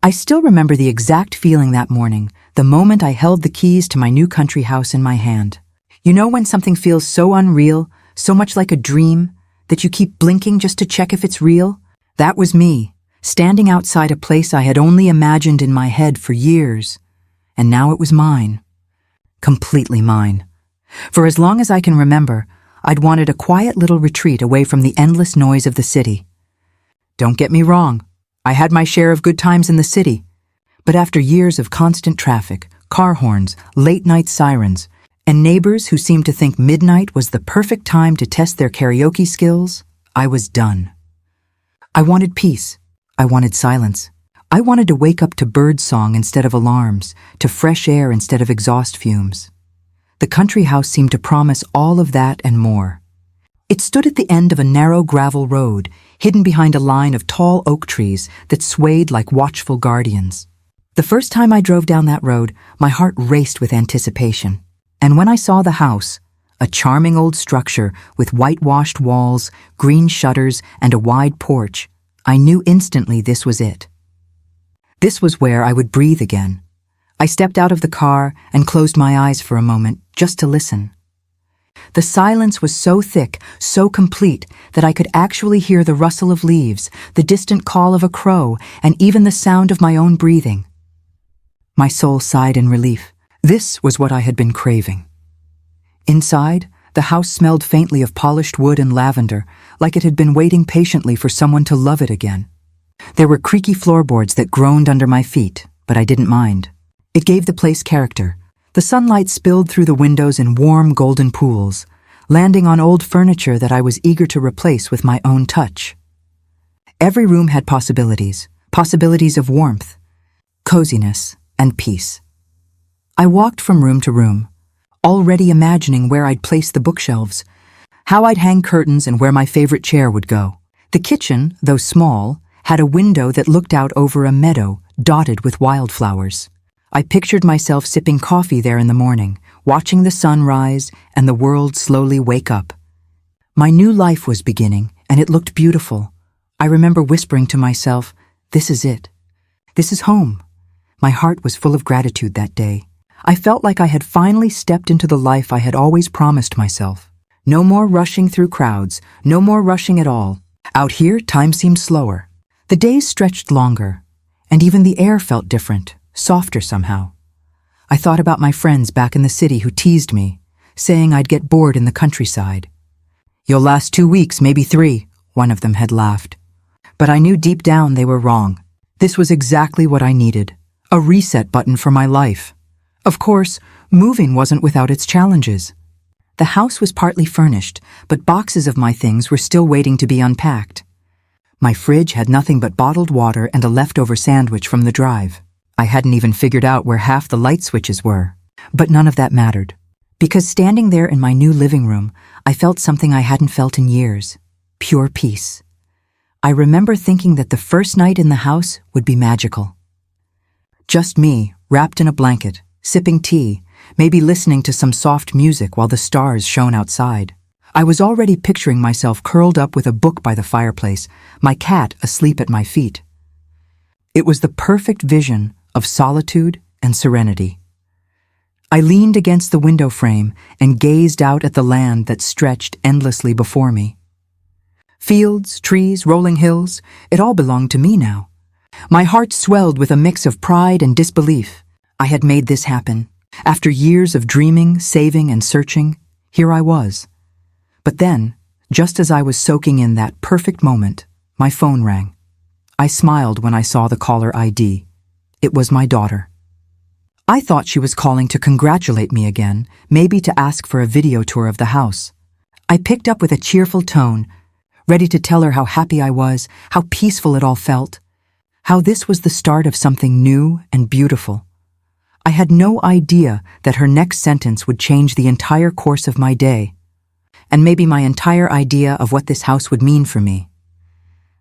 I still remember the exact feeling that morning, the moment I held the keys to my new country house in my hand. You know when something feels so unreal, so much like a dream, that you keep blinking just to check if it's real? That was me, standing outside a place I had only imagined in my head for years. And now it was mine. Completely mine. For as long as I can remember, I'd wanted a quiet little retreat away from the endless noise of the city. Don't get me wrong, I had my share of good times in the city. But after years of constant traffic, car horns, late-night sirens, and neighbors who seemed to think midnight was the perfect time to test their karaoke skills, I was done. I wanted peace. I wanted silence. I wanted to wake up to bird song instead of alarms, to fresh air instead of exhaust fumes. The country house seemed to promise all of that and more. It stood at the end of a narrow gravel road, hidden behind a line of tall oak trees that swayed like watchful guardians. The first time I drove down that road, my heart raced with anticipation. And when I saw the house, a charming old structure with whitewashed walls, green shutters, and a wide porch, I knew instantly this was it. This was where I would breathe again. I stepped out of the car and closed my eyes for a moment just to listen. The silence was so thick, so complete, that I could actually hear the rustle of leaves, the distant call of a crow, and even the sound of my own breathing. My soul sighed in relief. This was what I had been craving. Inside, the house smelled faintly of polished wood and lavender, like it had been waiting patiently for someone to love it again. There were creaky floorboards that groaned under my feet, but I didn't mind. It gave the place character. The sunlight spilled through the windows in warm golden pools, landing on old furniture that I was eager to replace with my own touch. Every room had possibilities of warmth, coziness, and peace. I walked from room to room, already imagining where I'd place the bookshelves, how I'd hang curtains and where my favorite chair would go. The kitchen, though small, had a window that looked out over a meadow dotted with wildflowers. I pictured myself sipping coffee there in the morning, watching the sun rise and the world slowly wake up. My new life was beginning, and it looked beautiful. I remember whispering to myself, "This is it. This is home." My heart was full of gratitude that day. I felt like I had finally stepped into the life I had always promised myself. No more rushing through crowds, no more rushing at all. Out here, time seemed slower. The days stretched longer, and even the air felt different, softer somehow. I thought about my friends back in the city who teased me, saying I'd get bored in the countryside. "You'll last 2 weeks, maybe 3, one of them had laughed. But I knew deep down they were wrong. This was exactly what I needed, a reset button for my life. Of course, moving wasn't without its challenges. The house was partly furnished, but boxes of my things were still waiting to be unpacked. My fridge had nothing but bottled water and a leftover sandwich from the drive. I hadn't even figured out where half the light switches were. But none of that mattered. Because standing there in my new living room, I felt something I hadn't felt in years. Pure peace. I remember thinking that the first night in the house would be magical. Just me, wrapped in a blanket, sipping tea, maybe listening to some soft music while the stars shone outside. I was already picturing myself curled up with a book by the fireplace, my cat asleep at my feet. It was the perfect vision of solitude and serenity. I leaned against the window frame and gazed out at the land that stretched endlessly before me. Fields, trees, rolling hills, it all belonged to me now. My heart swelled with a mix of pride and disbelief. I had made this happen. After years of dreaming, saving, and searching, here I was. But then, just as I was soaking in that perfect moment, my phone rang. I smiled when I saw the caller ID. It was my daughter. I thought she was calling to congratulate me again, maybe to ask for a video tour of the house. I picked up with a cheerful tone, ready to tell her how happy I was, how peaceful it all felt, how this was the start of something new and beautiful. I had no idea that her next sentence would change the entire course of my day, and maybe my entire idea of what this house would mean for me.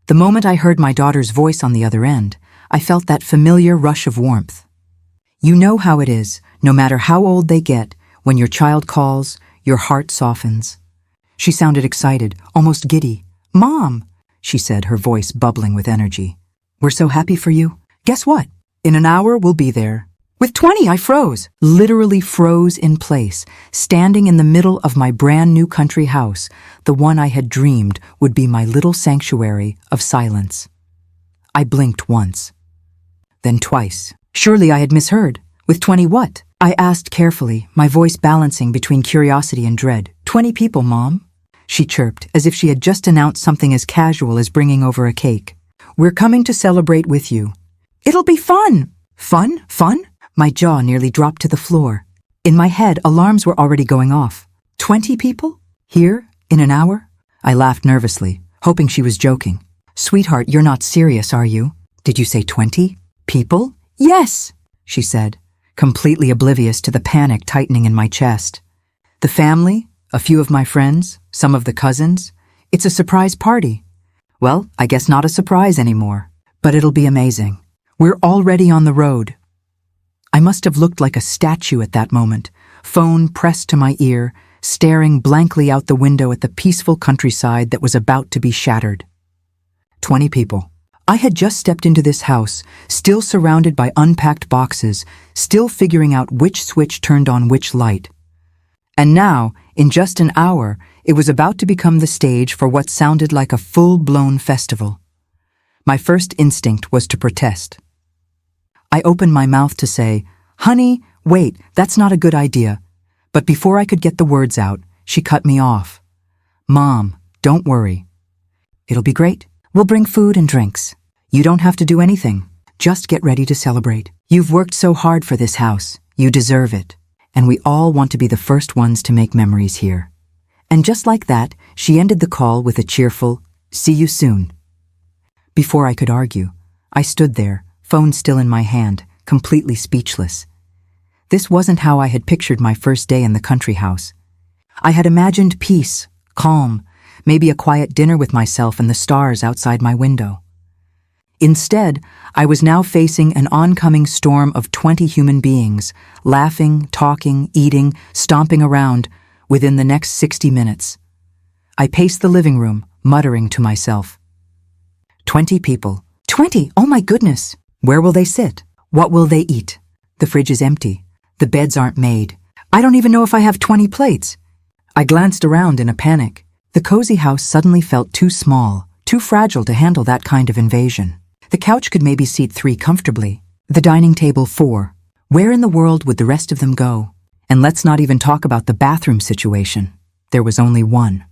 The moment I heard my daughter's voice on the other end, I felt that familiar rush of warmth. You know how it is, no matter how old they get, when your child calls, your heart softens. She sounded excited, almost giddy. "Mom," she said, her voice bubbling with energy. "We're so happy for you. Guess what? In an hour, we'll be there. With 20, I froze. Literally froze in place, standing in the middle of my brand new country house, the one I had dreamed would be my little sanctuary of silence. I blinked once. Then twice. Surely I had misheard. With 20 what? I asked carefully, my voice balancing between curiosity and dread. 20 people, Mom, she chirped, as if she had just announced something as casual as bringing over a cake. We're coming to celebrate with you. It'll be fun! Fun? Fun? My jaw nearly dropped to the floor. In my head, alarms were already going off. 20 people? Here? In an hour? I laughed nervously, hoping she was joking. Sweetheart, you're not serious, are you? Did you say 20 people? Yes, she said, completely oblivious to the panic tightening in my chest. The family, a few of my friends, some of the cousins. It's a surprise party. Well, I guess not a surprise anymore, but it'll be amazing. We're already on the road. I must have looked like a statue at that moment, phone pressed to my ear, staring blankly out the window at the peaceful countryside that was about to be shattered. 20 people. I had just stepped into this house, still surrounded by unpacked boxes, still figuring out which switch turned on which light. And now, in just an hour, it was about to become the stage for what sounded like a full-blown festival. My first instinct was to protest. I opened my mouth to say, "Honey, wait, that's not a good idea." But before I could get the words out, she cut me off. "Mom, don't worry. It'll be great. We'll bring food and drinks. You don't have to do anything. Just get ready to celebrate. You've worked so hard for this house. You deserve it. And we all want to be the first ones to make memories here." And just like that, she ended the call with a cheerful, "See you soon." Before I could argue, I stood there, phone still in my hand, completely speechless. This wasn't how I had pictured my first day in the country house. I had imagined peace, calm, maybe a quiet dinner with myself and the stars outside my window. Instead, I was now facing an oncoming storm of 20 human beings, laughing, talking, eating, stomping around, within the next 60 minutes. I paced the living room, muttering to myself. 20 people. 20! Oh my goodness! Where will they sit? What will they eat? The fridge is empty. The beds aren't made. I don't even know if I have 20 plates. I glanced around in a panic. The cozy house suddenly felt too small, too fragile to handle that kind of invasion. The couch could maybe seat 3 comfortably. The dining table 4. Where in the world would the rest of them go? And let's not even talk about the bathroom situation. There was only one.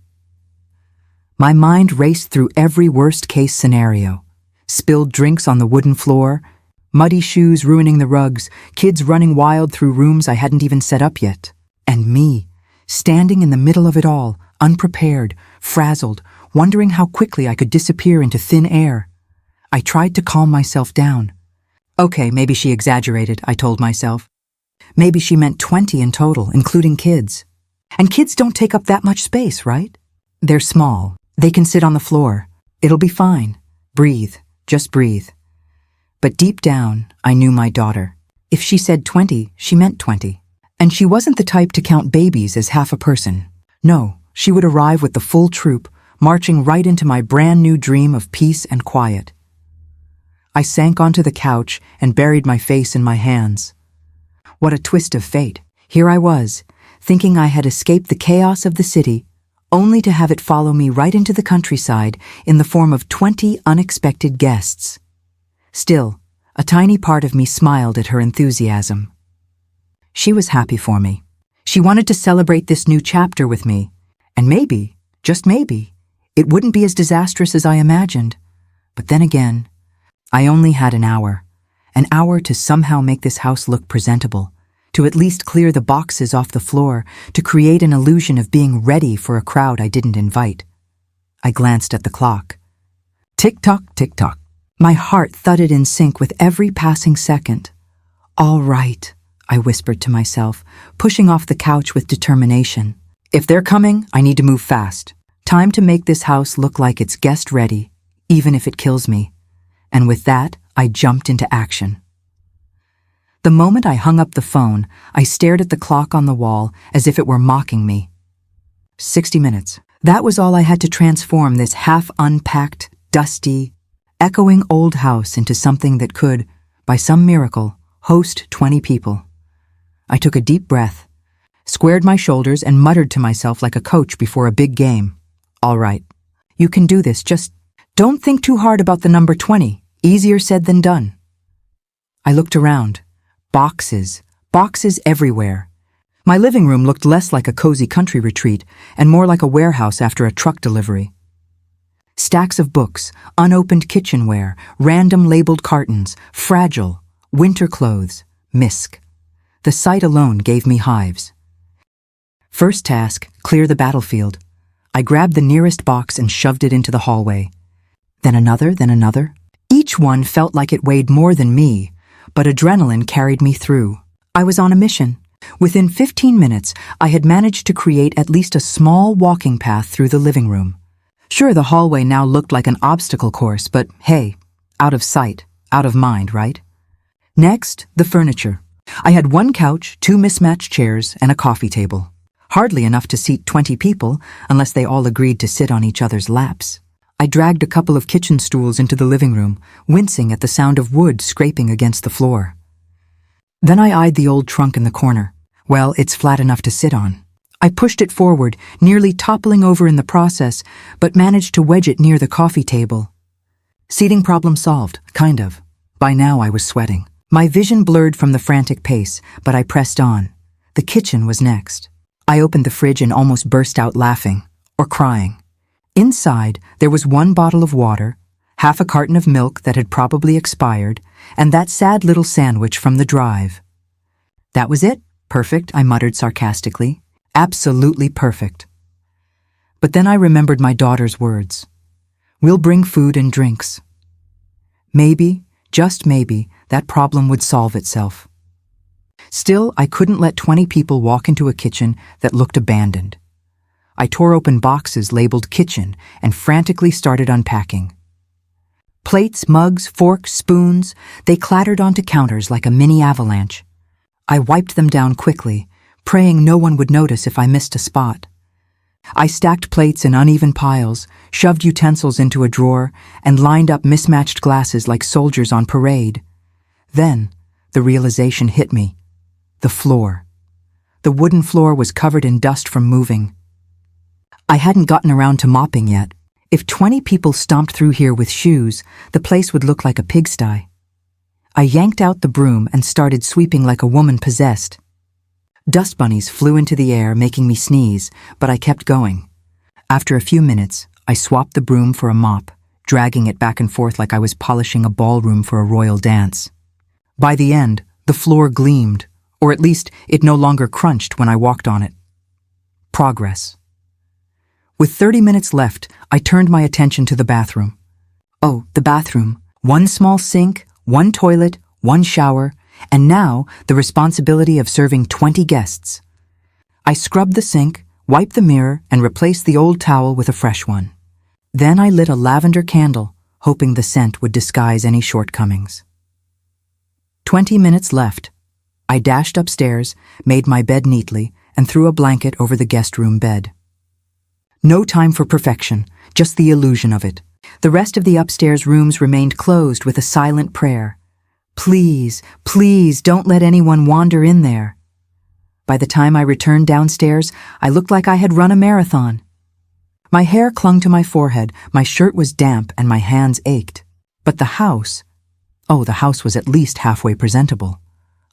My mind raced through every worst-case scenario. Spilled drinks on the wooden floor, muddy shoes ruining the rugs, kids running wild through rooms I hadn't even set up yet. And me, standing in the middle of it all, unprepared, frazzled, wondering how quickly I could disappear into thin air. I tried to calm myself down. Okay, maybe she exaggerated, I told myself. Maybe she meant 20 in total, including kids. And kids don't take up that much space, right? They're small. They can sit on the floor. It'll be fine. Breathe. Just breathe. But deep down, I knew my daughter. If she said 20, she meant 20. And she wasn't the type to count babies as half a person. No, she would arrive with the full troop, marching right into my brand new dream of peace and quiet. I sank onto the couch and buried my face in my hands. What a twist of fate. Here I was, thinking I had escaped the chaos of the city, only to have it follow me right into the countryside in the form of 20 unexpected guests. Still, a tiny part of me smiled at her enthusiasm. She was happy for me. She wanted to celebrate this new chapter with me, and maybe, just maybe, it wouldn't be as disastrous as I imagined. But then again, I only had an hour to somehow make this house look presentable, to at least clear the boxes off the floor, to create an illusion of being ready for a crowd I didn't invite. I glanced at the clock. Tick-tock, tick-tock. My heart thudded in sync with every passing second. All right, I whispered to myself, pushing off the couch with determination. If they're coming, I need to move fast. Time to make this house look like it's guest-ready, even if it kills me. And with that, I jumped into action. The moment I hung up the phone, I stared at the clock on the wall as if it were mocking me. 60 minutes. That was all I had to transform this half-unpacked, dusty, echoing old house into something that could, By some miracle, host 20 people. I took a deep breath, squared my shoulders, and muttered to myself like a coach before a big game. All right, you can do this, just don't think too hard about the number 20. Easier said than done. I looked around. Boxes everywhere. My living room looked less like a cozy country retreat and more like a warehouse after a truck delivery. Stacks of books, unopened kitchenware, random labeled cartons, fragile, winter clothes, misc. The sight alone gave me hives. First task, clear the battlefield. I grabbed the nearest box and shoved it into the hallway. Then another. Each one felt like it weighed more than me, but adrenaline carried me through. I was on a mission. Within 15 minutes, I had managed to create at least a small walking path through the living room. Sure, the hallway now looked like an obstacle course, but hey, out of sight, out of mind, right? Next, the furniture. I had one couch, 2 mismatched chairs, and a coffee table. Hardly enough to seat 20 people, unless they all agreed to sit on each other's laps. I dragged a couple of kitchen stools into the living room, wincing at the sound of wood scraping against the floor. Then I eyed the old trunk in the corner. Well, it's flat enough to sit on. I pushed it forward, nearly toppling over in the process, but managed to wedge it near the coffee table. Seating problem solved, kind of. By now I was sweating. My vision blurred from the frantic pace, but I pressed on. The kitchen was next. I opened the fridge and almost burst out laughing, or crying. Inside, there was 1 bottle of water, half a carton of milk that had probably expired, and that sad little sandwich from the drive. That was it? Perfect, I muttered sarcastically. Absolutely perfect. But then I remembered my daughter's words. We'll bring food and drinks. Maybe, just maybe, that problem would solve itself. Still, I couldn't let 20 people walk into a kitchen that looked abandoned. I tore open boxes labeled kitchen and frantically started unpacking. Plates, mugs, forks, spoons, they clattered onto counters like a mini avalanche. I wiped them down quickly, praying no one would notice if I missed a spot. I stacked plates in uneven piles, shoved utensils into a drawer, and lined up mismatched glasses like soldiers on parade. Then, the realization hit me. The floor. The wooden floor was covered in dust from moving. I hadn't gotten around to mopping yet. If 20 people stomped through here with shoes, the place would look like a pigsty. I yanked out the broom and started sweeping like a woman possessed. Dust bunnies flew into the air, making me sneeze, but I kept going. After a few minutes, I swapped the broom for a mop, dragging it back and forth like I was polishing a ballroom for a royal dance. By the end, the floor gleamed, or at least it no longer crunched when I walked on it. Progress. With 30 minutes left, I turned my attention to the bathroom. Oh, the bathroom. 1 small sink, 1 toilet, 1 shower, and now the responsibility of serving 20 guests. I scrubbed the sink, wiped the mirror, and replaced the old towel with a fresh one. Then I lit a lavender candle, hoping the scent would disguise any shortcomings. 20 minutes left. I dashed upstairs, made my bed neatly, and threw a blanket over the guest room bed. No time for perfection, just the illusion of it. The rest of the upstairs rooms remained closed with a silent prayer. Please, please don't let anyone wander in there. By the time I returned downstairs, I looked like I had run a marathon. My hair clung to my forehead, my shirt was damp, and my hands ached. But the house was at least halfway presentable.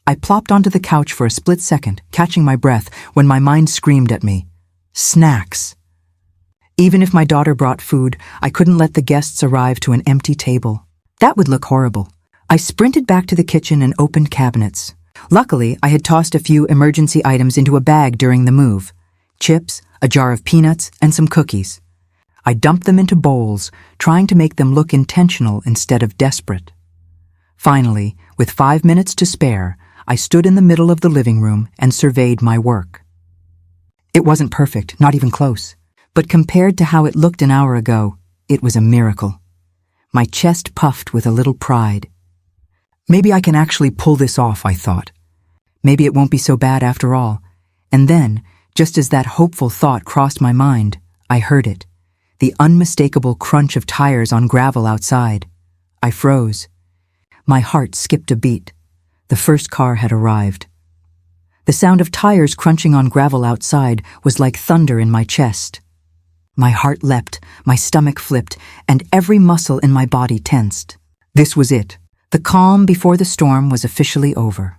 I plopped onto the couch for a split second, catching my breath, when my mind screamed at me. Snacks. Even if my daughter brought food, I couldn't let the guests arrive to an empty table. That would look horrible. I sprinted back to the kitchen and opened cabinets. Luckily, I had tossed a few emergency items into a bag during the move. Chips, a jar of peanuts, and some cookies. I dumped them into bowls, trying to make them look intentional instead of desperate. Finally, with 5 minutes to spare, I stood in the middle of the living room and surveyed my work. It wasn't perfect, not even close. But compared to how it looked an hour ago, it was a miracle. My chest puffed with a little pride. Maybe I can actually pull this off, I thought. Maybe it won't be so bad after all. And then, just as that hopeful thought crossed my mind, I heard it. The unmistakable crunch of tires on gravel outside. I froze. My heart skipped a beat. The first car had arrived. The sound of tires crunching on gravel outside was like thunder in my chest. My heart leapt, my stomach flipped, and every muscle in my body tensed. This was it. The calm before the storm was officially over.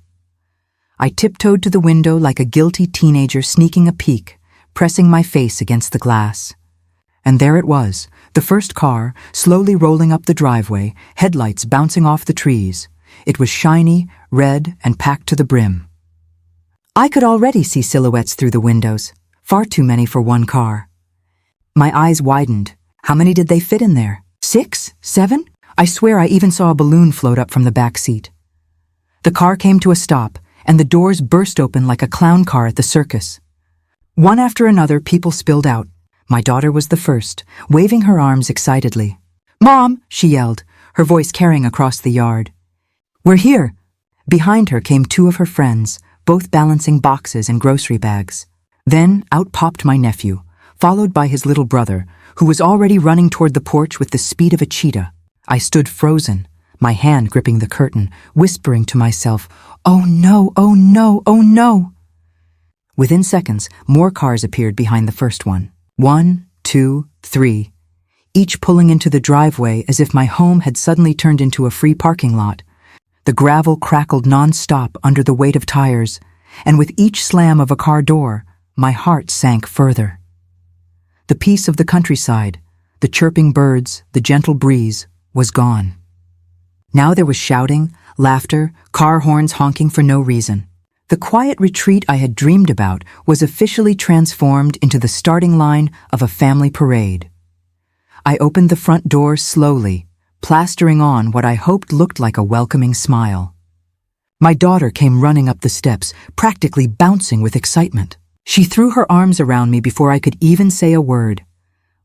I tiptoed to the window like a guilty teenager sneaking a peek, pressing my face against the glass. And there it was, the first car, slowly rolling up the driveway, headlights bouncing off the trees. It was shiny, red, and packed to the brim. I could already see silhouettes through the windows, far too many for one car. My eyes widened. How many did they fit in there? 6? 7? I swear I even saw a balloon float up from the back seat. The car came to a stop, and the doors burst open like a clown car at the circus. One after another, people spilled out. My daughter was the first, waving her arms excitedly. "Mom!" she yelled, her voice carrying across the yard. "We're here!" Behind her came two of her friends, both balancing boxes and grocery bags. Then out popped my nephew, followed by his little brother, who was already running toward the porch with the speed of a cheetah. I stood frozen, my hand gripping the curtain, whispering to myself, "Oh no, oh no, oh no!" Within seconds, more cars appeared behind the first one. 1, 2, 3, each pulling into the driveway as if my home had suddenly turned into a free parking lot. The gravel crackled non-stop under the weight of tires, and with each slam of a car door, my heart sank further. The peace of the countryside, the chirping birds, the gentle breeze, was gone. Now there was shouting, laughter, car horns honking for no reason. The quiet retreat I had dreamed about was officially transformed into the starting line of a family parade. I opened the front door slowly, plastering on what I hoped looked like a welcoming smile. My daughter came running up the steps, practically bouncing with excitement. She threw her arms around me before I could even say a word.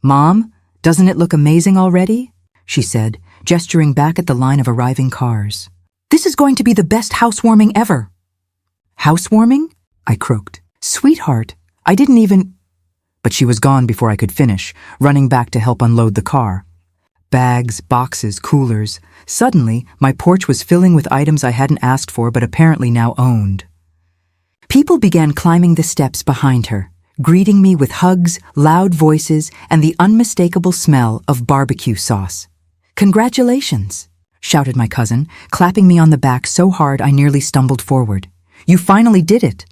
"Mom, doesn't it look amazing already?" she said, gesturing back at the line of arriving cars. "This is going to be the best housewarming ever." "Housewarming?" I croaked. "Sweetheart, I didn't even—" But she was gone before I could finish, running back to help unload the car. Bags, boxes, coolers. Suddenly, my porch was filling with items I hadn't asked for but apparently now owned. People began climbing the steps behind her, greeting me with hugs, loud voices, and the unmistakable smell of barbecue sauce. "Congratulations!" shouted my cousin, clapping me on the back so hard I nearly stumbled forward. "You finally did it,"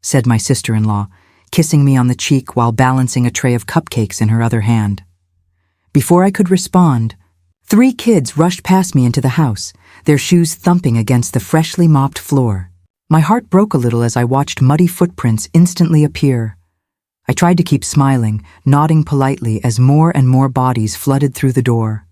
said my sister-in-law, kissing me on the cheek while balancing a tray of cupcakes in her other hand. Before I could respond, 3 kids rushed past me into the house, their shoes thumping against the freshly mopped floor. My heart broke a little as I watched muddy footprints instantly appear. I tried to keep smiling, nodding politely as more and more bodies flooded through the door.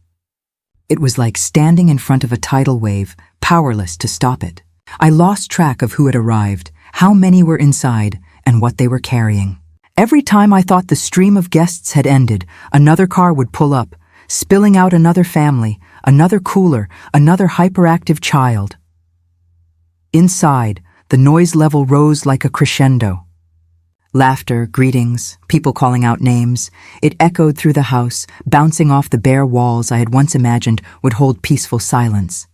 It was like standing in front of a tidal wave, powerless to stop it. I lost track of who had arrived, how many were inside, and what they were carrying. Every time I thought the stream of guests had ended, another car would pull up, spilling out another family, another cooler, another hyperactive child. Inside, the noise level rose like a crescendo. Laughter, greetings, people calling out names. It echoed through the house, bouncing off the bare walls I had once imagined would hold peaceful silence.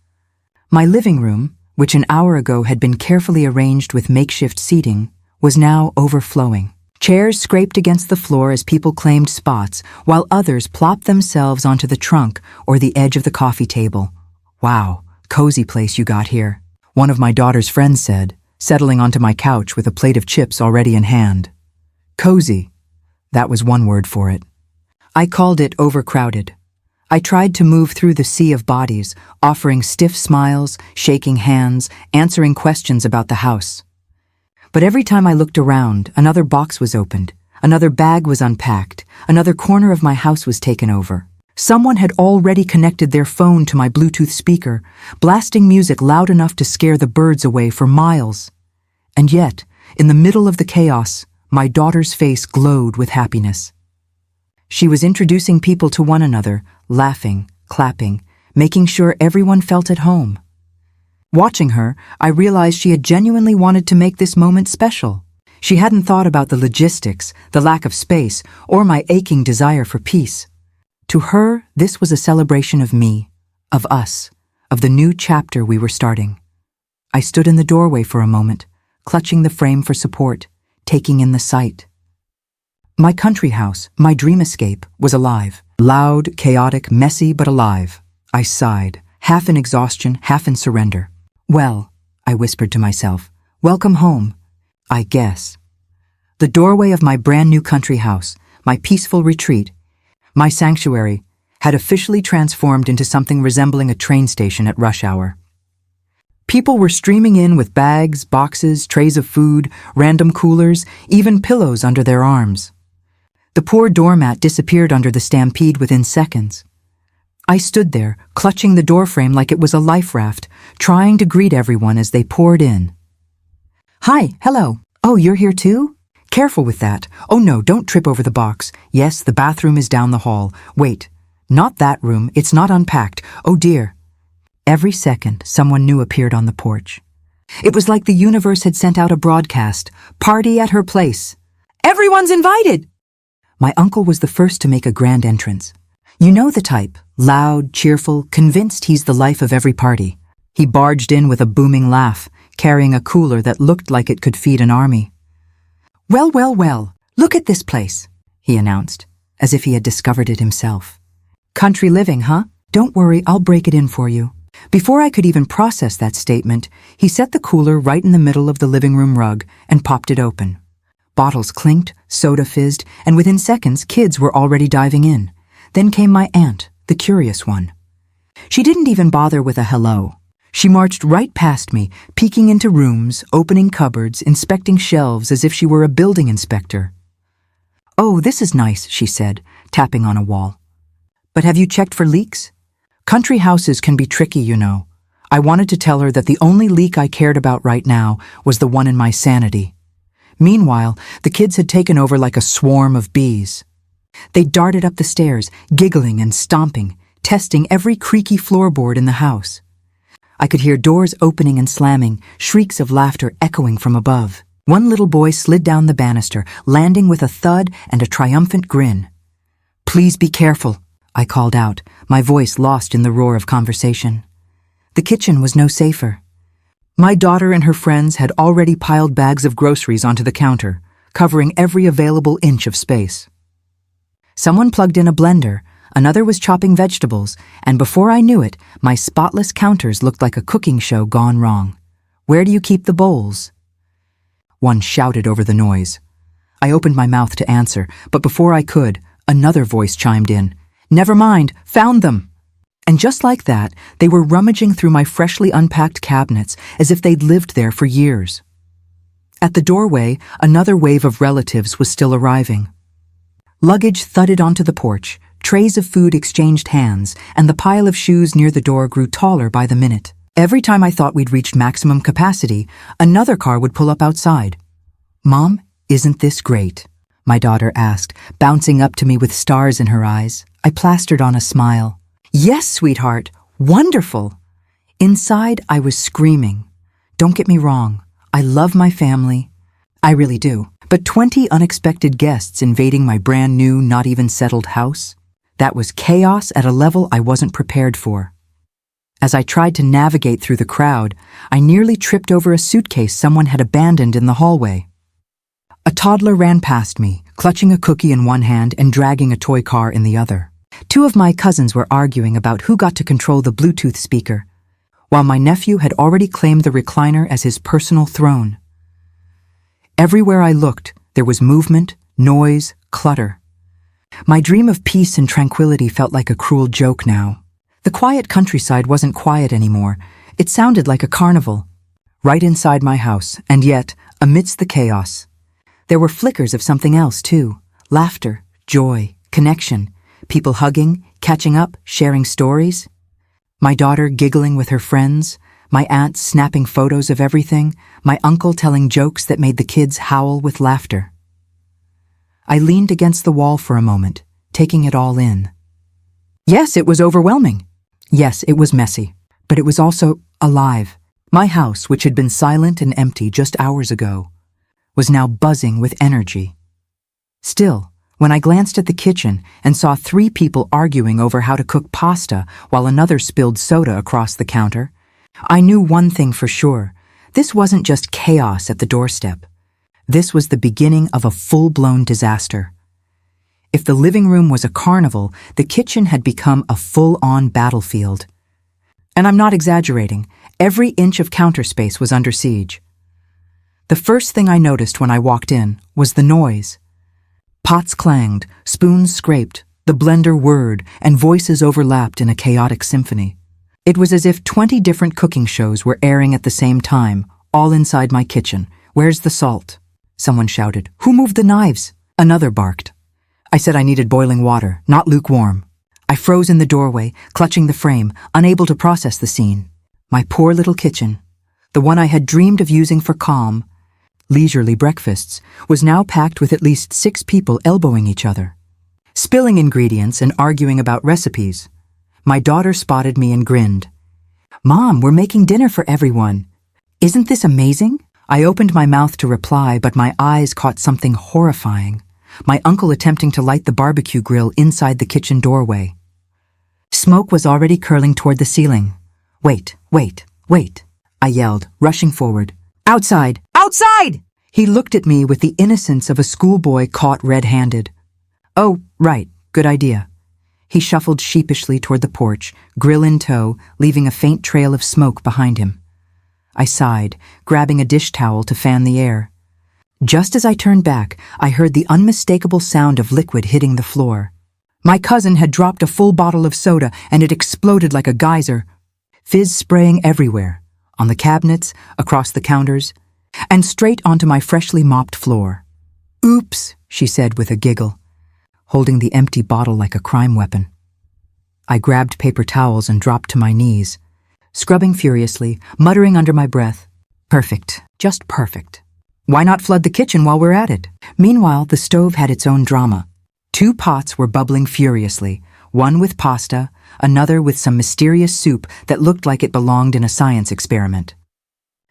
My living room, which an hour ago had been carefully arranged with makeshift seating, was now overflowing. Chairs scraped against the floor as people claimed spots, while others plopped themselves onto the trunk or the edge of the coffee table. "Wow, cozy place you got here," one of my daughter's friends said, settling onto my couch with a plate of chips already in hand. Cozy. That was one word for it. I called it overcrowded. I tried to move through the sea of bodies, offering stiff smiles, shaking hands, answering questions about the house. But every time I looked around, another box was opened, another bag was unpacked, another corner of my house was taken over. Someone had already connected their phone to my Bluetooth speaker, blasting music loud enough to scare the birds away for miles. And yet, in the middle of the chaos, my daughter's face glowed with happiness. She was introducing people to one another, laughing, clapping, making sure everyone felt at home. Watching her, I realized she had genuinely wanted to make this moment special. She hadn't thought about the logistics, the lack of space, or my aching desire for peace. To her, this was a celebration of me, of us, of the new chapter we were starting. I stood in the doorway for a moment, clutching the frame for support, taking in the sight. My country house, my dream escape, was alive. Loud, chaotic, messy, but alive. I sighed, half in exhaustion, half in surrender. Well, I whispered to myself, welcome home, I guess. The doorway of my brand new country house, my peaceful retreat, my sanctuary, had officially transformed into something resembling a train station at rush hour. People were streaming in with bags, boxes, trays of food, random coolers, even pillows under their arms. The poor doormat disappeared under the stampede within seconds. I stood there, clutching the doorframe like it was a life raft, trying to greet everyone as they poured in. Hi, hello. Oh, you're here too? Careful with that. Oh no, don't trip over the box. Yes, the bathroom is down the hall. Wait, not that room. It's not unpacked. Oh dear. Every second, someone new appeared on the porch. It was like the universe had sent out a broadcast. Party at her place. Everyone's invited! My uncle was the first to make a grand entrance. You know the type, loud, cheerful, convinced he's the life of every party. He barged in with a booming laugh, carrying a cooler that looked like it could feed an army. Well, well, well, look at this place, he announced, as if he had discovered it himself. Country living, huh? Don't worry, I'll break it in for you. Before I could even process that statement, he set the cooler right in the middle of the living room rug and popped it open. Bottles clinked, soda fizzed, and within seconds, kids were already diving in. Then came my aunt, the curious one. She didn't even bother with a hello. She marched right past me, peeking into rooms, opening cupboards, inspecting shelves as if she were a building inspector. Oh, this is nice, she said, tapping on a wall. But have you checked for leaks? Country houses can be tricky, you know. I wanted to tell her that the only leak I cared about right now was the one in my sanity. Meanwhile, the kids had taken over like a swarm of bees. They darted up the stairs, giggling and stomping, testing every creaky floorboard in the house. I could hear doors opening and slamming, shrieks of laughter echoing from above. One little boy slid down the banister, landing with a thud and a triumphant grin. Please be careful, I called out, my voice lost in the roar of conversation. The kitchen was no safer. My daughter and her friends had already piled bags of groceries onto the counter, covering every available inch of space. Someone plugged in a blender, another was chopping vegetables, and before I knew it, my spotless counters looked like a cooking show gone wrong. Where do you keep the bowls? One shouted over the noise. I opened my mouth to answer, but before I could, another voice chimed in. Never mind, found them! And just like that, they were rummaging through my freshly unpacked cabinets as if they'd lived there for years. At the doorway, another wave of relatives was still arriving. Luggage thudded onto the porch, trays of food exchanged hands, and the pile of shoes near the door grew taller by the minute. Every time I thought we'd reached maximum capacity, another car would pull up outside. Mom, isn't this great? My daughter asked, bouncing up to me with stars in her eyes. I plastered on a smile. Yes, sweetheart, wonderful. Inside, I was screaming. Don't get me wrong, I love my family. I really do. But 20 unexpected guests invading my brand new, not even settled house? That was chaos at a level I wasn't prepared for. As I tried to navigate through the crowd, I nearly tripped over a suitcase someone had abandoned in the hallway. A toddler ran past me, clutching a cookie in one hand and dragging a toy car in the other. Two of my cousins were arguing about who got to control the Bluetooth speaker, while my nephew had already claimed the recliner as his personal throne. Everywhere I looked, there was movement, noise, clutter. My dream of peace and tranquility felt like a cruel joke now. The quiet countryside wasn't quiet anymore. It sounded like a carnival. Right inside my house, and yet, amidst the chaos, there were flickers of something else too. Laughter, joy, connection. People hugging, catching up, sharing stories. My daughter giggling with her friends, my aunt snapping photos of everything, my uncle telling jokes that made the kids howl with laughter. I leaned against the wall for a moment, taking it all in. Yes, it was overwhelming. Yes, it was messy, but it was also alive. My house, which had been silent and empty just hours ago, was now buzzing with energy. Still, When I glanced at the kitchen and saw 3 people arguing over how to cook pasta while another spilled soda across the counter, I knew one thing for sure. This wasn't just chaos at the doorstep. This was the beginning of a full-blown disaster. If the living room was a carnival, the kitchen had become a full-on battlefield. And I'm not exaggerating. Every inch of counter space was under siege. The first thing I noticed when I walked in was the noise. Pots clanged, spoons scraped, the blender whirred, and voices overlapped in a chaotic symphony. It was as if 20 different cooking shows were airing at the same time, all inside my kitchen. "Where's the salt?" Someone shouted. "Who moved the knives?" Another barked. I said I needed boiling water, not lukewarm. I froze in the doorway, clutching the frame, unable to process the scene. My poor little kitchen, the one I had dreamed of using for calm, leisurely breakfasts, was now packed with at least 6 people elbowing each other, spilling ingredients and arguing about recipes. My daughter spotted me and grinned. "Mom, we're making dinner for everyone. Isn't this amazing?" I opened my mouth to reply, but my eyes caught something horrifying. My uncle attempting to light the barbecue grill inside the kitchen doorway. Smoke was already curling toward the ceiling. "Wait, wait, wait," I yelled, rushing forward. "Outside! Outside!" He looked at me with the innocence of a schoolboy caught red-handed. "Oh, right, good idea." He shuffled sheepishly toward the porch, grill in tow, leaving a faint trail of smoke behind him. I sighed, grabbing a dish towel to fan the air. Just as I turned back, I heard the unmistakable sound of liquid hitting the floor. My cousin had dropped a full bottle of soda, and it exploded like a geyser, fizz spraying everywhere, on the cabinets, across the counters, and straight onto my freshly mopped floor. "Oops," she said with a giggle, holding the empty bottle like a crime weapon. I grabbed paper towels and dropped to my knees, scrubbing furiously, muttering under my breath, "Perfect, just perfect. Why not flood the kitchen while we're at it?" Meanwhile, the stove had its own drama. 2 pots were bubbling furiously, one with pasta, another with some mysterious soup that looked like it belonged in a science experiment.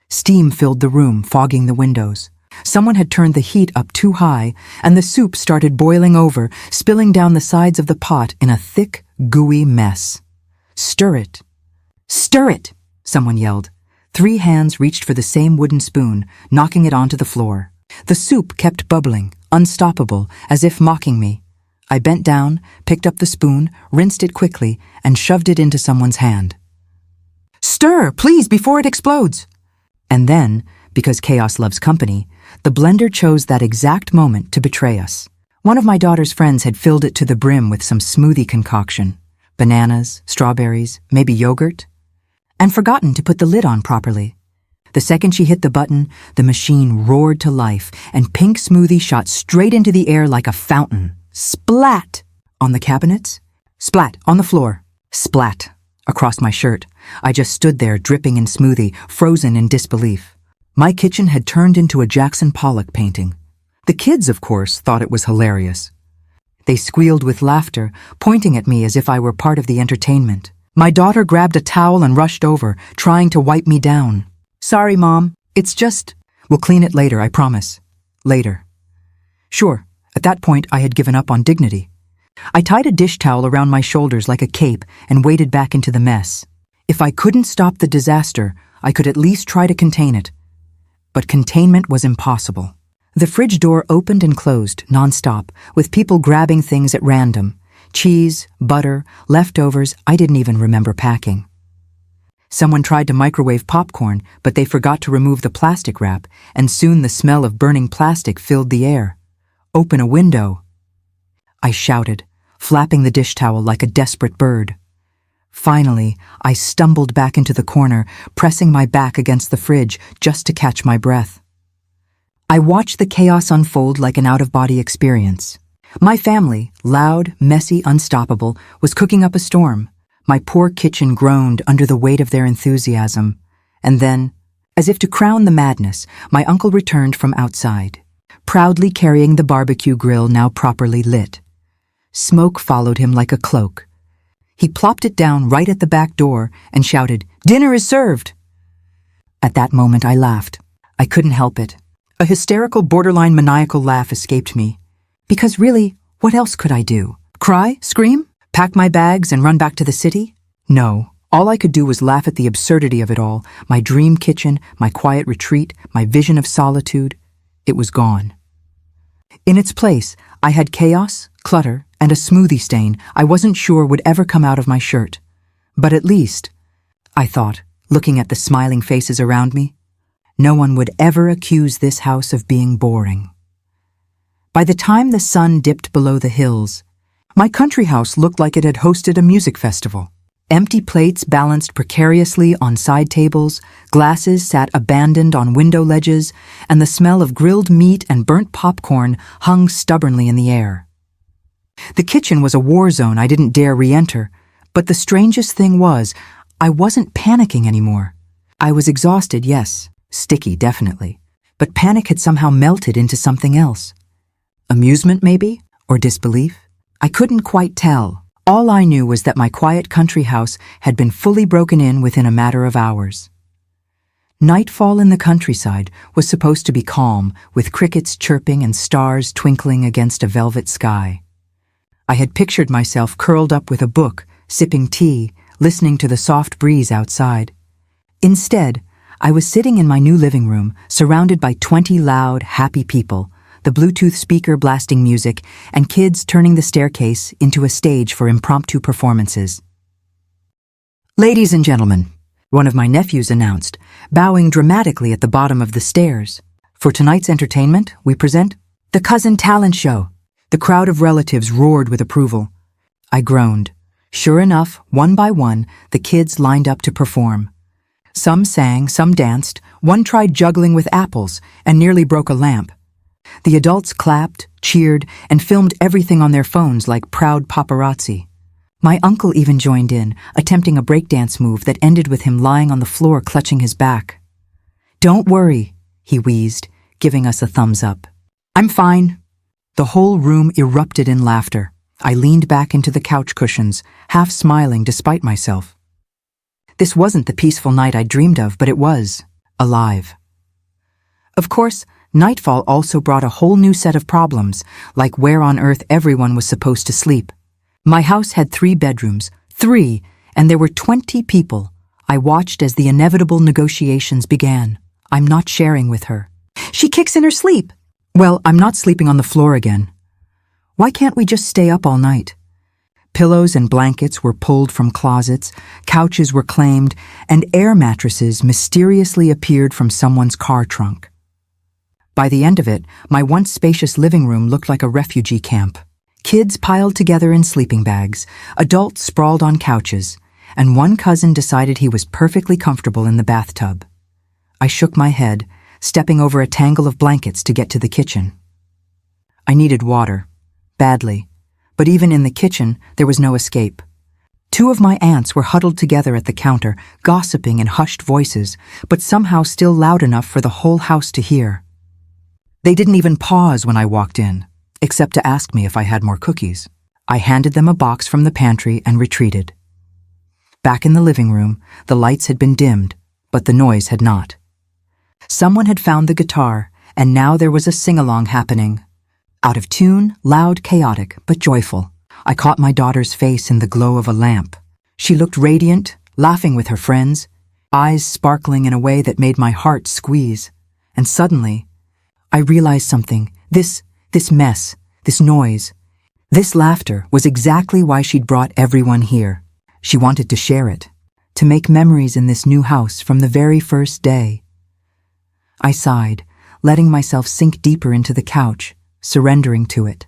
Steam filled the room, fogging the windows. Someone had turned the heat up too high, and the soup started boiling over, spilling down the sides of the pot in a thick, gooey mess. "Stir it! Stir it!" someone yelled. 3 hands reached for the same wooden spoon, knocking it onto the floor. The soup kept bubbling, unstoppable, as if mocking me. I bent down, picked up the spoon, rinsed it quickly, and shoved it into someone's hand. "Stir, please, before it explodes!" And then, because chaos loves company, the blender chose that exact moment to betray us. One of my daughter's friends had filled it to the brim with some smoothie concoction, bananas, strawberries, maybe yogurt, and forgotten to put the lid on properly. The second she hit the button, the machine roared to life, and pink smoothie shot straight into the air like a fountain. Splat! On the cabinets. Splat! On the floor. Splat! Across my shirt. I just stood there dripping in smoothie, frozen in disbelief. My kitchen had turned into a Jackson Pollock painting. The kids, of course, thought it was hilarious. They squealed with laughter, pointing at me as if I were part of the entertainment. My daughter grabbed a towel and rushed over, trying to wipe me down. "Sorry, Mom. It's just... We'll clean it later, I promise. Later." Sure, at that point I had given up on dignity. I tied a dish towel around my shoulders like a cape and waded back into the mess. If I couldn't stop the disaster, I could at least try to contain it. But containment was impossible. The fridge door opened and closed, nonstop, with people grabbing things at random. Cheese, butter, leftovers I didn't even remember packing. Someone tried to microwave popcorn, but they forgot to remove the plastic wrap, and soon the smell of burning plastic filled the air. "Open a window," I shouted, flapping the dish towel like a desperate bird. Finally, I stumbled back into the corner, pressing my back against the fridge just to catch my breath. I watched the chaos unfold like an out-of-body experience. My family, loud, messy, unstoppable, was cooking up a storm. My poor kitchen groaned under the weight of their enthusiasm. And then, as if to crown the madness, my uncle returned from outside, proudly carrying the barbecue grill now properly lit. Smoke followed him like a cloak. He plopped it down right at the back door and shouted, "Dinner is served!" At that moment I laughed. I couldn't help it. A hysterical, borderline maniacal laugh escaped me. Because really, What else could I do? Cry? Scream? Pack my bags and run back to the city? No. All I could do was laugh at the absurdity of it all. My dream kitchen, my quiet retreat, my vision of solitude. It was gone. In its place, I had chaos, clutter, and a smoothie stain I wasn't sure would ever come out of my shirt. But at least, I thought, looking at the smiling faces around me, no one would ever accuse this house of being boring. By the time the sun dipped below the hills, my country house looked like it had hosted a music festival. Empty plates balanced precariously on side tables, glasses sat abandoned on window ledges, and the smell of grilled meat and burnt popcorn hung stubbornly in the air. The kitchen was a war zone I didn't dare re-enter, but the strangest thing was, I wasn't panicking anymore. I was exhausted, yes, sticky, definitely, but panic had somehow melted into something else. Amusement, maybe? Or disbelief? I couldn't quite tell. All I knew was that my quiet country house had been fully broken in within a matter of hours. Nightfall in the countryside was supposed to be calm, with crickets chirping and stars twinkling against a velvet sky. I had pictured myself curled up with a book, sipping tea, listening to the soft breeze outside. Instead, I was sitting in my new living room, surrounded by 20 loud, happy people, the Bluetooth speaker blasting music, and kids turning the staircase into a stage for impromptu performances. "Ladies and gentlemen," one of my nephews announced, bowing dramatically at the bottom of the stairs. "For tonight's entertainment, we present the Cousin Talent Show." The crowd of relatives roared with approval. I groaned. Sure enough, one by one, the kids lined up to perform. Some sang, some danced, one tried juggling with apples and nearly broke a lamp. The adults clapped, cheered, and filmed everything on their phones like proud paparazzi. My uncle even joined in, attempting a breakdance move that ended with him lying on the floor clutching his back. "Don't worry," he wheezed, giving us a thumbs up. "I'm fine." The whole room erupted in laughter. I leaned back into the couch cushions, half smiling despite myself. This wasn't the peaceful night I dreamed of, but it was alive. Of course, nightfall also brought a whole new set of problems, like where on earth everyone was supposed to sleep. My house had 3 bedrooms, 3, and there were 20 people. I watched as the inevitable negotiations began. I'm not sharing with her. "She kicks in her sleep." "Well, I'm not sleeping on the floor again." "Why can't we just stay up all night?" Pillows and blankets were pulled from closets, couches were claimed, and air mattresses mysteriously appeared from someone's car trunk. By the end of it, my once spacious living room looked like a refugee camp. Kids piled together in sleeping bags, adults sprawled on couches, and one cousin decided he was perfectly comfortable in the bathtub. I shook my head, stepping over a tangle of blankets to get to the kitchen. I needed water, badly, but even in the kitchen, there was no escape. 2 of my aunts were huddled together at the counter, gossiping in hushed voices, but somehow still loud enough for the whole house to hear. They didn't even pause when I walked in, except to ask me if I had more cookies. I handed them a box from the pantry and retreated. Back in the living room, the lights had been dimmed, but the noise had not. Someone had found the guitar, and now there was a sing-along happening. Out of tune, loud, chaotic, but joyful. I caught my daughter's face in the glow of a lamp. She looked radiant, laughing with her friends, eyes sparkling in a way that made my heart squeeze. And suddenly, I realized something. This mess, this noise, this laughter was exactly why she'd brought everyone here. She wanted to share it, to make memories in this new house from the very first day. I sighed, letting myself sink deeper into the couch, surrendering to it.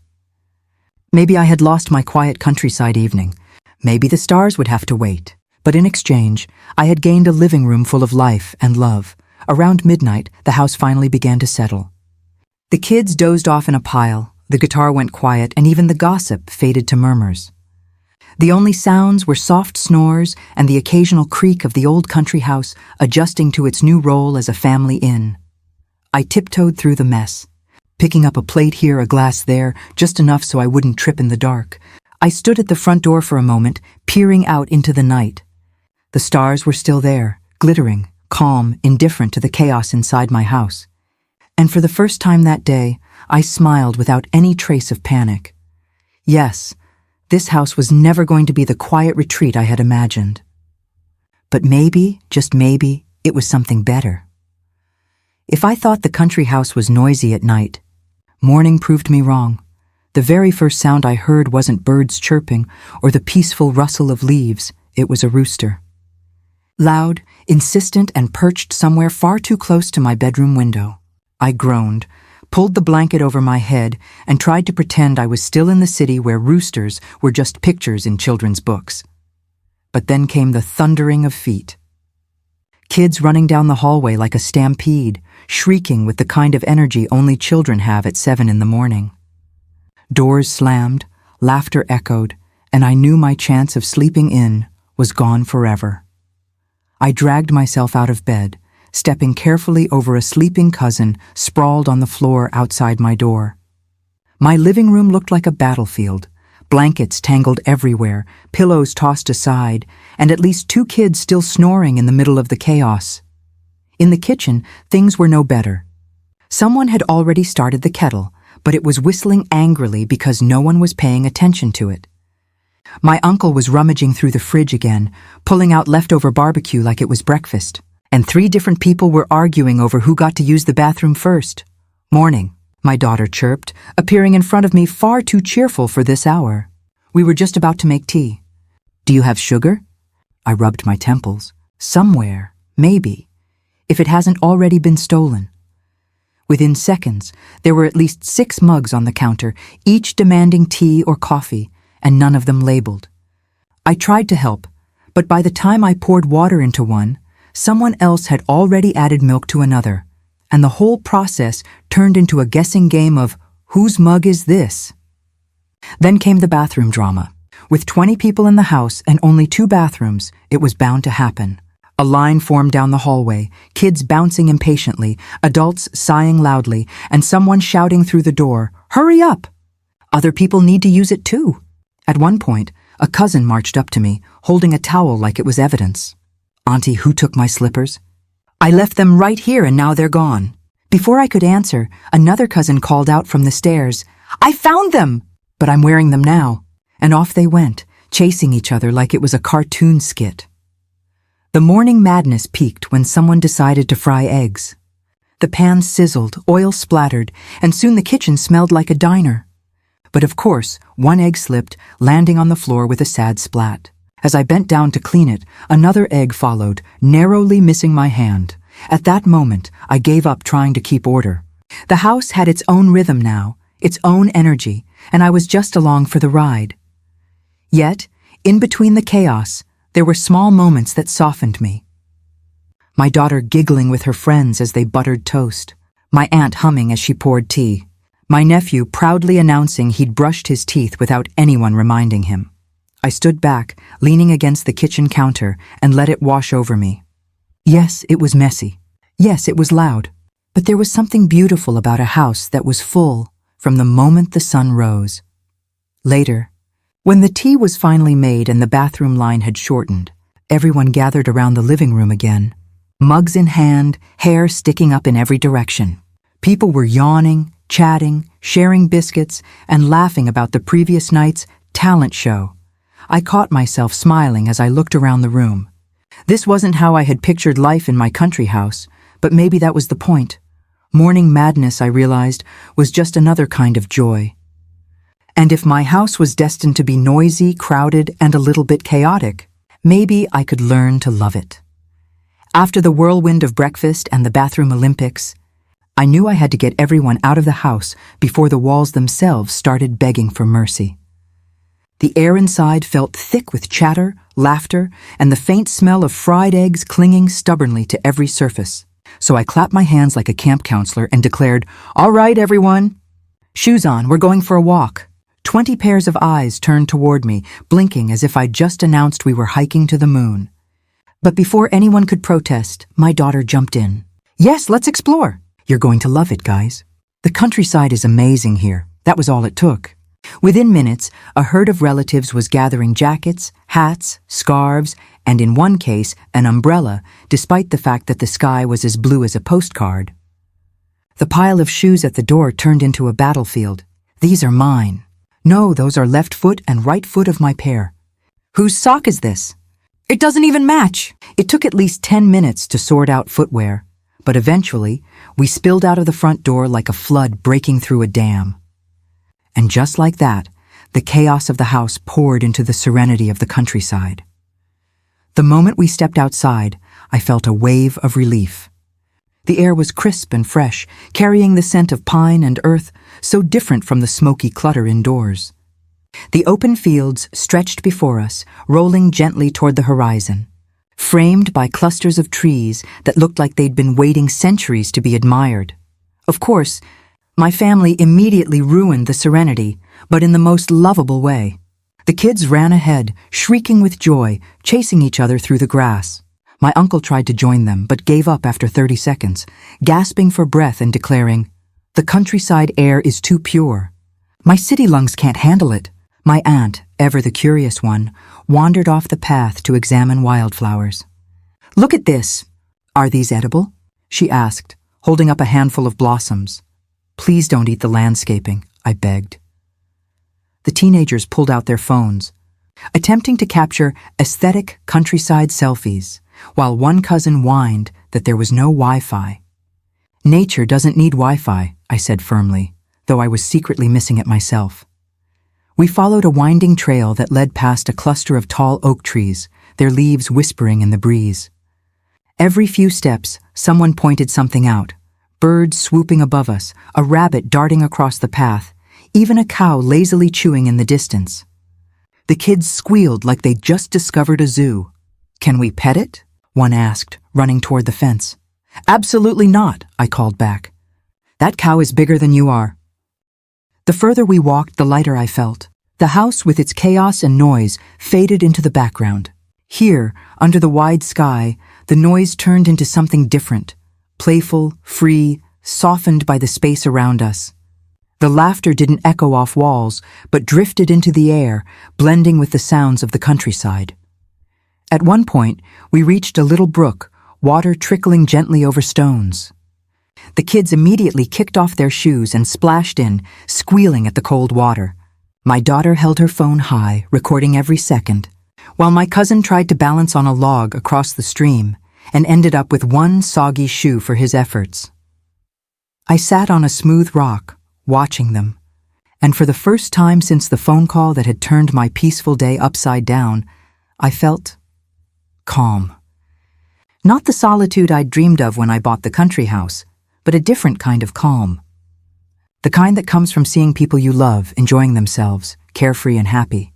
Maybe I had lost my quiet countryside evening. Maybe the stars would have to wait. But in exchange, I had gained a living room full of life and love. Around midnight, the house finally began to settle. The kids dozed off in a pile, the guitar went quiet, and even the gossip faded to murmurs. The only sounds were soft snores and the occasional creak of the old country house adjusting to its new role as a family inn. I tiptoed through the mess, picking up a plate here, a glass there, just enough so I wouldn't trip in the dark. I stood at the front door for a moment, peering out into the night. The stars were still there, glittering, calm, indifferent to the chaos inside my house. And for the first time that day, I smiled without any trace of panic. Yes, this house was never going to be the quiet retreat I had imagined. But maybe, just maybe, it was something better. If I thought the country house was noisy at night, morning proved me wrong. The very first sound I heard wasn't birds chirping or the peaceful rustle of leaves. It was a rooster. Loud, insistent, and perched somewhere far too close to my bedroom window. I groaned, pulled the blanket over my head, and tried to pretend I was still in the city where roosters were just pictures in children's books. But then came the thundering of feet. Kids running down the hallway like a stampede, shrieking with the kind of energy only children have at 7 in the morning. Doors slammed, laughter echoed, and I knew my chance of sleeping in was gone forever. I dragged myself out of bed, stepping carefully over a sleeping cousin sprawled on the floor outside my door. My living room looked like a battlefield, blankets tangled everywhere, pillows tossed aside, and at least 2 kids still snoring in the middle of the chaos. In the kitchen, things were no better. Someone had already started the kettle, but it was whistling angrily because no one was paying attention to it. My uncle was rummaging through the fridge again, pulling out leftover barbecue like it was breakfast, and 3 different people were arguing over who got to use the bathroom first. "Morning," my daughter chirped, appearing in front of me far too cheerful for this hour. We were just about to make tea. "Do you have sugar?" I rubbed my temples. Somewhere, maybe, if it hasn't already been stolen. Within seconds, there were at least 6 mugs on the counter, each demanding tea or coffee, and none of them labeled. I tried to help, but by the time I poured water into one, someone else had already added milk to another, and the whole process turned into a guessing game of whose mug is this? Then came the bathroom drama. With 20 people in the house and only 2 bathrooms, it was bound to happen. A line formed down the hallway, kids bouncing impatiently, adults sighing loudly, and someone shouting through the door, "Hurry up! Other people need to use it too." At one point, a cousin marched up to me, holding a towel like it was evidence. "Auntie, who took my slippers?" "I left them right here and now they're gone." Before I could answer, another cousin called out from the stairs, "I found them! But I'm wearing them now." And off they went, chasing each other like it was a cartoon skit. The morning madness peaked when someone decided to fry eggs. The pan sizzled, oil splattered, and soon the kitchen smelled like a diner. But of course, one egg slipped, landing on the floor with a sad splat. As I bent down to clean it, another egg followed, narrowly missing my hand. At that moment, I gave up trying to keep order. The house had its own rhythm now, its own energy, and I was just along for the ride. Yet, in between the chaos, there were small moments that softened me. My daughter giggling with her friends as they buttered toast. My aunt humming as she poured tea. My nephew proudly announcing he'd brushed his teeth without anyone reminding him. I stood back, leaning against the kitchen counter, and let it wash over me. Yes, it was messy. Yes, it was loud. But there was something beautiful about a house that was full from the moment the sun rose. Later, when the tea was finally made and the bathroom line had shortened, everyone gathered around the living room again, mugs in hand, hair sticking up in every direction. People were yawning, chatting, sharing biscuits, and laughing about the previous night's talent show. I caught myself smiling as I looked around the room. This wasn't how I had pictured life in my country house, but maybe that was the point. Morning madness, I realized, was just another kind of joy. And if my house was destined to be noisy, crowded, and a little bit chaotic, maybe I could learn to love it. After the whirlwind of breakfast and the bathroom Olympics, I knew I had to get everyone out of the house before the walls themselves started begging for mercy. The air inside felt thick with chatter, laughter, and the faint smell of fried eggs clinging stubbornly to every surface. So I clapped my hands like a camp counselor and declared, "All right, everyone. Shoes on, we're going for a walk." 20 pairs of eyes turned toward me, blinking as if I'd just announced we were hiking to the moon. But before anyone could protest, my daughter jumped in. "Yes, let's explore. You're going to love it, guys. The countryside is amazing here." That was all it took. Within minutes, a herd of relatives was gathering jackets, hats, scarves, and in one case, an umbrella, despite the fact that the sky was as blue as a postcard. The pile of shoes at the door turned into a battlefield. "These are mine." No, those are left foot and right foot of my pair. Whose sock is this? It doesn't even match. It took at least 10 minutes to sort out footwear, but eventually we spilled out of the front door like a flood breaking through a dam. And just like that, the chaos of the house poured into the serenity of the countryside. The moment we stepped outside, I felt a wave of relief. The air was crisp and fresh, carrying the scent of pine and earth, so different from the smoky clutter indoors. The open fields stretched before us, rolling gently toward the horizon, framed by clusters of trees that looked like they'd been waiting centuries to be admired. Of course, my family immediately ruined the serenity, but in the most lovable way. The kids ran ahead, shrieking with joy, chasing each other through the grass. My uncle tried to join them, but gave up after 30 seconds, gasping for breath and declaring, "The countryside air is too pure. My city lungs can't handle it." My aunt, ever the curious one, wandered off the path to examine wildflowers. "Look at this. Are these edible?" she asked, holding up a handful of blossoms. "Please don't eat the landscaping," I begged. The teenagers pulled out their phones, attempting to capture aesthetic countryside selfies, while one cousin whined that there was no Wi-Fi. "Nature doesn't need Wi-Fi," I said firmly, though I was secretly missing it myself. We followed a winding trail that led past a cluster of tall oak trees, their leaves whispering in the breeze. Every few steps, someone pointed something out: birds swooping above us, a rabbit darting across the path, even a cow lazily chewing in the distance. The kids squealed like they'd just discovered a zoo. "Can we pet it?" one asked, running toward the fence. "Absolutely not," I called back. "That cow is bigger than you are." The further we walked, the lighter I felt. The house with its chaos and noise faded into the background. Here, under the wide sky, the noise turned into something different, playful, free, softened by the space around us. The laughter didn't echo off walls, but drifted into the air, blending with the sounds of the countryside. At one point, we reached a little brook, water trickling gently over stones. The kids immediately kicked off their shoes and splashed in, squealing at the cold water. My daughter held her phone high, recording every second, while my cousin tried to balance on a log across the stream and ended up with one soggy shoe for his efforts. I sat on a smooth rock, watching them, and for the first time since the phone call that had turned my peaceful day upside down, I felt calm. Not the solitude I'd dreamed of when I bought the country house, but a different kind of calm. The kind that comes from seeing people you love enjoying themselves, carefree and happy.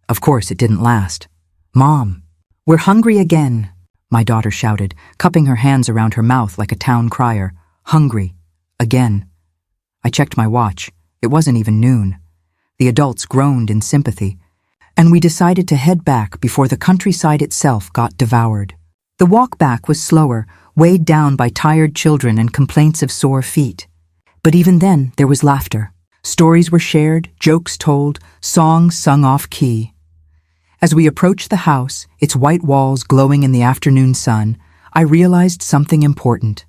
Of course, it didn't last. "Mom, we're hungry again," my daughter shouted, cupping her hands around her mouth like a town crier. "Hungry. Again." I checked my watch. It wasn't even noon. The adults groaned in sympathy, and we decided to head back before the countryside itself got devoured. The walk back was slower, weighed down by tired children and complaints of sore feet. But even then, there was laughter. Stories were shared, jokes told, songs sung off-key. As we approached the house, its white walls glowing in the afternoon sun, I realized something important.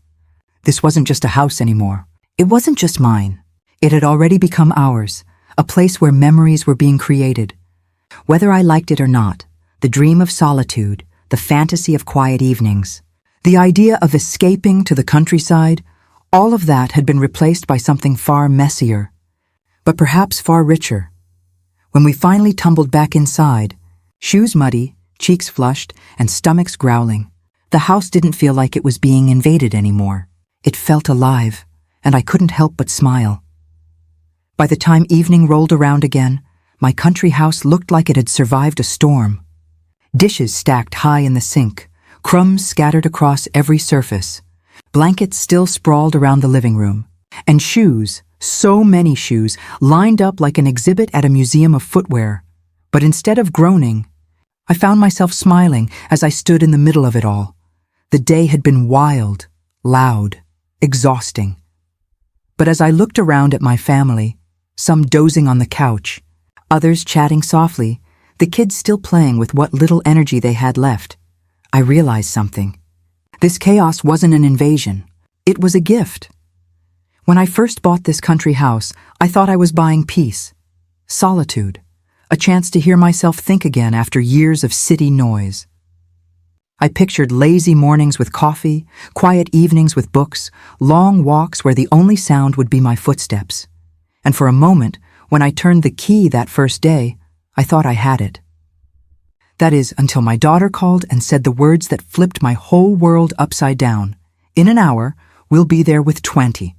This wasn't just a house anymore. It wasn't just mine. It had already become ours, a place where memories were being created. Whether I liked it or not, the dream of solitude, the fantasy of quiet evenings, the idea of escaping to the countryside, all of that had been replaced by something far messier, but perhaps far richer. When we finally tumbled back inside, shoes muddy, cheeks flushed, and stomachs growling, the house didn't feel like it was being invaded anymore. It felt alive, and I couldn't help but smile. By the time evening rolled around again, my country house looked like it had survived a storm. Dishes stacked high in the sink, crumbs scattered across every surface, blankets still sprawled around the living room, and shoes, so many shoes, lined up like an exhibit at a museum of footwear. But instead of groaning, I found myself smiling as I stood in the middle of it all. The day had been wild, loud, exhausting. But as I looked around at my family, some dozing on the couch, others chatting softly, the kids still playing with what little energy they had left, I realized something. This chaos wasn't an invasion. It was a gift. When I first bought this country house, I thought I was buying peace. solitude, a chance to hear myself think again after years of city noise. I pictured lazy mornings with coffee, quiet evenings with books, long walks where the only sound would be my footsteps. And for a moment, when I turned the key that first day, I thought I had it. That is, until my daughter called and said the words that flipped my whole world upside down. In an hour, we'll be there with 20.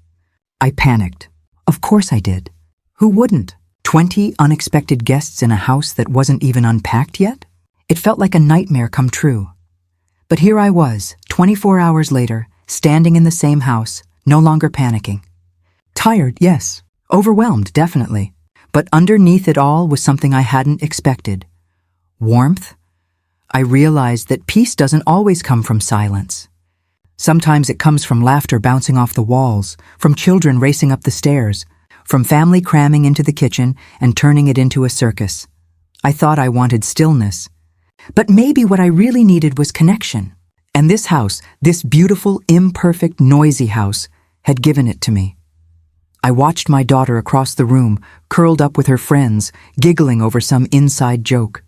I panicked. Of course I did. Who wouldn't? 20 unexpected guests in a house that wasn't even unpacked yet? It felt like a nightmare come true. But here I was, 24 hours later, standing in the same house, no longer panicking. Tired, yes. Overwhelmed, definitely. But underneath it all was something I hadn't expected. Warmth. I realized that peace doesn't always come from silence. Sometimes it comes from laughter bouncing off the walls, from children racing up the stairs, from family cramming into the kitchen and turning it into a circus. I thought I wanted stillness. But maybe what I really needed was connection. And this house, this beautiful, imperfect, noisy house, had given it to me. I watched my daughter across the room, curled up with her friends, giggling over some inside joke.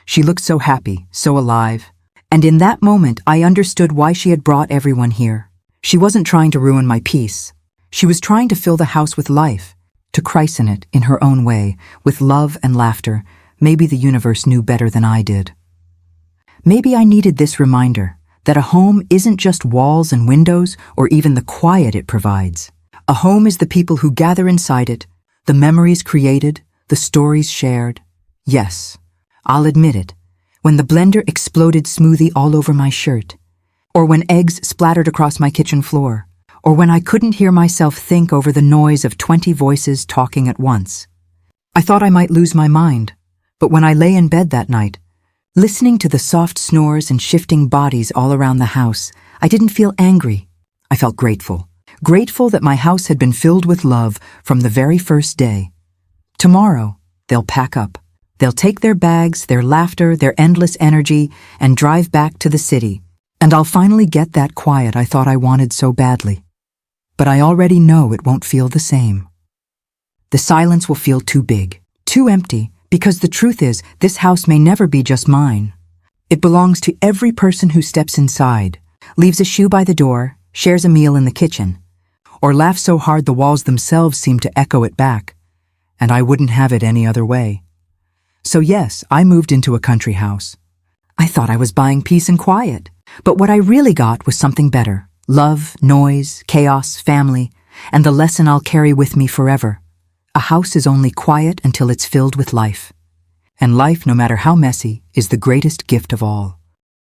She looked so happy, so alive. And in that moment, I understood why she had brought everyone here. She wasn't trying to ruin my peace. She was trying to fill the house with life, to christen it in her own way, with love and laughter. Maybe the universe knew better than I did. Maybe I needed this reminder that a home isn't just walls and windows or even the quiet it provides. A home is the people who gather inside it, the memories created, the stories shared. Yes, I'll admit it, when the blender exploded smoothie all over my shirt, or when eggs splattered across my kitchen floor, or when I couldn't hear myself think over the noise of 20 voices talking at once. I thought I might lose my mind, but when I lay in bed that night, listening to the soft snores and shifting bodies all around the house, I didn't feel angry. I felt grateful. Grateful that my house had been filled with love from the very first day. Tomorrow, they'll pack up. They'll take their bags, their laughter, their endless energy, and drive back to the city. And I'll finally get that quiet I thought I wanted so badly. But I already know it won't feel the same. The silence will feel too big, too empty, because the truth is, this house may never be just mine. It belongs to every person who steps inside, leaves a shoe by the door, shares a meal in the kitchen, or laughs so hard the walls themselves seem to echo it back. And I wouldn't have it any other way. So yes, I moved into a country house. I thought I was buying peace and quiet, but what I really got was something better. Love, noise, chaos, family, and the lesson I'll carry with me forever. A house is only quiet until it's filled with life. And life, no matter how messy, is the greatest gift of all.